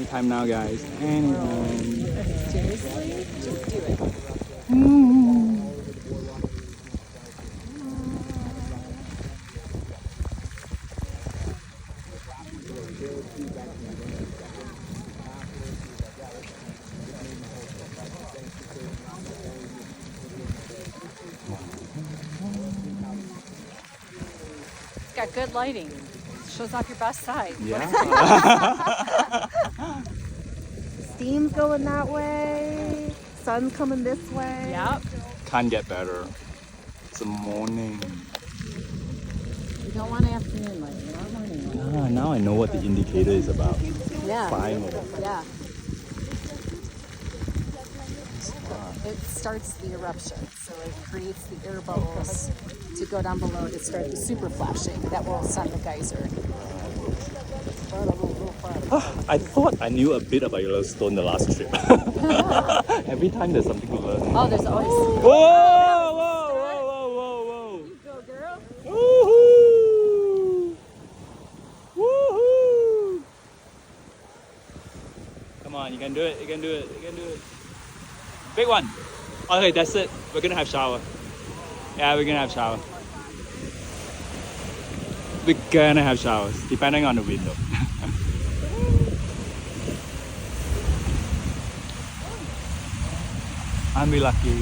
Anytime now, guys. Anytime. Seriously? Just do it. It's got good lighting. Shows off your best side. Yeah. Steam's going that way. Sun's coming this way. Yep. Can't get better. It's the morning. You don't want afternoon light. You want morning light. Ah, now I know what the indicator is about. Yeah. Finally. Yeah. It starts the eruption, so it creates the air bubbles to go down below to start the super flashing that will send the geyser. I thought I knew a bit about Yellowstone the last trip. Every time there's something to learn. Oh, there's always. Whoa! Whoa! Whoa! Whoa! Whoa! You go, girl. Woohoo! Woohoo! Come on, you can do it. You can do it. You can do it. Big one. Okay, that's it. We're gonna have shower. Yeah, we're gonna have shower. We're gonna have showers, depending on the window. I'm lucky.